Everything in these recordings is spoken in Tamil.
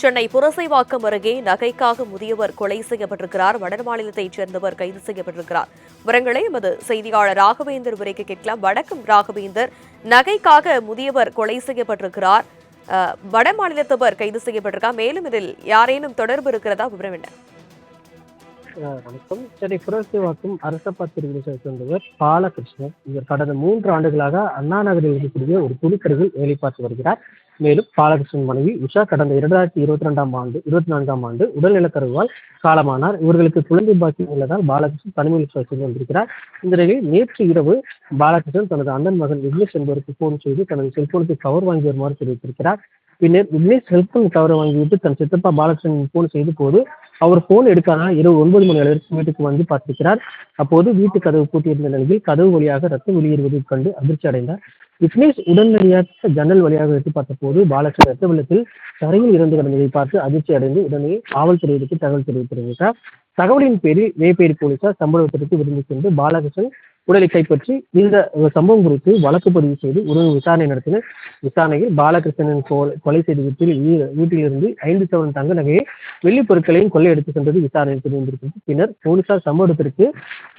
சென்னை புரசைவாக்கம் அருகே நகைக்காக முதியவர் கொலை செய்யப்பட்டிருக்கிறார். வட மாநிலத்தைச் சேர்ந்தவர் கைது செய்யப்பட்டிருக்கிறார். விவரங்களை எமது செய்தியாளர் ராகவேந்தர் விரைக்க கேட்கலாம். வணக்கம் ராகவேந்தர். நகைக்காக முதியவர் கொலை செய்யப்பட்டிருக்கிறார். வட மாநிலத்தவர் கைது செய்யப்பட்டிருக்கார். மேலும் இதில் யாரேனும் தொடர்பு இருக்கிறதா? விவரம் என்ன? வணக்கம். சென்னை புரசைவாக்கம் அரசப்பத்திரிகை சேர்ந்தவர் பாலகிருஷ்ணன். இவர் கடந்த 3 ஆண்டுகளாக அண்ணா நகரில் இருக்கக்கூடிய ஒரு துணிக்கடையில் வேலை பார்த்து வருகிறார். மேலும் பாலகிருஷ்ணன் மனைவி உஷா கடந்த 2024ஆம் ஆண்டு உடல்நலக்குறைவால் காலமானார். இவர்களுக்கு குழந்தை பாக்கியம் உள்ளதால் பாலகிருஷ்ணன் தனிமையில் செய்து வந்திருக்கிறார். இந்த நிலையில் நேற்று இரவு பாலகிருஷ்ணன் தனது அண்ணன் மகன் விக்னேஷ் என்பவருக்கு போன் செய்து தனது செல்போனுக்கு கவர் வாங்கி வருமாறு தெரிவித்திருக்கிறார். பின்னர் விக்னேஷ் செல்போன் கவரை வாங்கிவிட்டு தன் சித்தப்பா பாலகிருஷ்ணன் போன் செய்த போது அவர் போன் எடுக்காதனால் இரவு 9 மணி அளவிற்கு வீட்டுக்கு வந்து பார்த்திருக்கிறார். அப்போது வீட்டு கதவு பூட்டியிருந்த நிலையில் கதவு வழியாக ரத்தம் வெளியேறுவதைக் கண்டு அதிர்ச்சி அடைந்தார். விக்னேஷ் உடனடியாக ஜன்னல் வழியாக எட்டி பார்த்த போது பாலகிருஷ்ணன் ரத்த வெள்ளத்தில் தரையில் இறந்து கிடந்ததை பார்த்து அதிர்ச்சி அடைந்து உடனே காவல்துறையிற்கு தகவல் தெரிவித்திருக்கிறார். தகவலின் பேரில் வேப்பேரி போலீசார் சம்பவ இடத்திற்கு விரும்பி சென்று பாலகிருஷ்ணன் உடலை கைப்பற்றி இந்த சம்பவம் குறித்து வழக்கு பதிவு செய்து உடனே விசாரணை நடத்தினர். விசாரணையில் பாலகிருஷ்ணனின் கொலை செய்த வீட்டிலிருந்து 5 சவரன் தங்க நகையை வெள்ளி பொருட்களையும் கொள்ளை எடுத்து சென்றது விசாரணையில் தெரிந்திருக்கிறது. பின்னர் போலீசார் சம்பவ இடத்திற்கு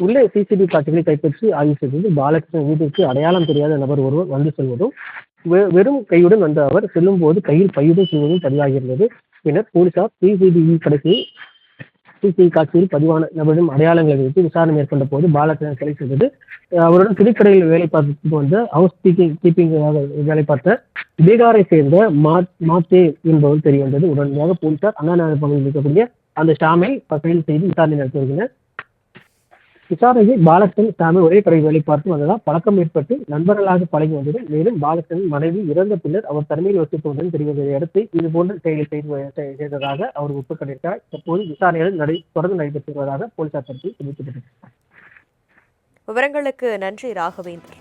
உள்ள சிசிடிவி காட்சிகளை கைப்பற்றி ஆய்வு செய்தது. பாலகிருஷ்ணன் வீட்டிற்கு அடையாளம் தெரியாத நபர் ஒருவர் வந்து செல்வதும் வெறும் கையுடன் வந்த அவர் செல்லும் போது கையில் பையுடன் செல்வதும் பதிவாகியிருந்தது. பின்னர் போலீசார் சிசிடிவி காட்சியில் பதிவான நபரின் அடையாளங்களை வைத்து விசாரணை மேற்கொண்ட போது பாலகிருஷ்ணன் கொலை செய்தது. அவருடன் துணிக்கடையில் வேலை பார்த்து வந்த ஹவுஸ் கீப்பிங் வேலை பார்த்த பீகாரை சேர்ந்த மாத்தே என்பவர் தெரிய வந்தது. உடனடியாக போலீசார் அண்ணா நகர் பகுதியில் இருக்கக்கூடிய அந்த ஷாமை கைது செய்து விசாரணை நடத்தி வருகின்றனர். விசாரணையில் பாலகிருஷ்ணன் சாமி ஒரே கடையில் வேலை பார்த்து வந்ததால் பழக்கம் ஏற்பட்டு நண்பர்களாக பழகி வந்தது. மேலும் பாலகிருஷ்ணன் மனைவி இறந்த பின்னர் அவர் தனிமையில் வசித்து வந்தது தெரிய வந்ததை அடுத்து இதுபோன்ற செயலை செய்ததாக அவர் ஒப்புக்கொண்டிருக்கிறார். தற்போது விசாரணைகள் தொடர்ந்து நடைபெற்று வருவதாக போலீசார் தரப்பில் தெரிவிக்கப்பட்டிருக்கிறார். விவரங்களுக்கு நன்றி ராகவேந்தர்.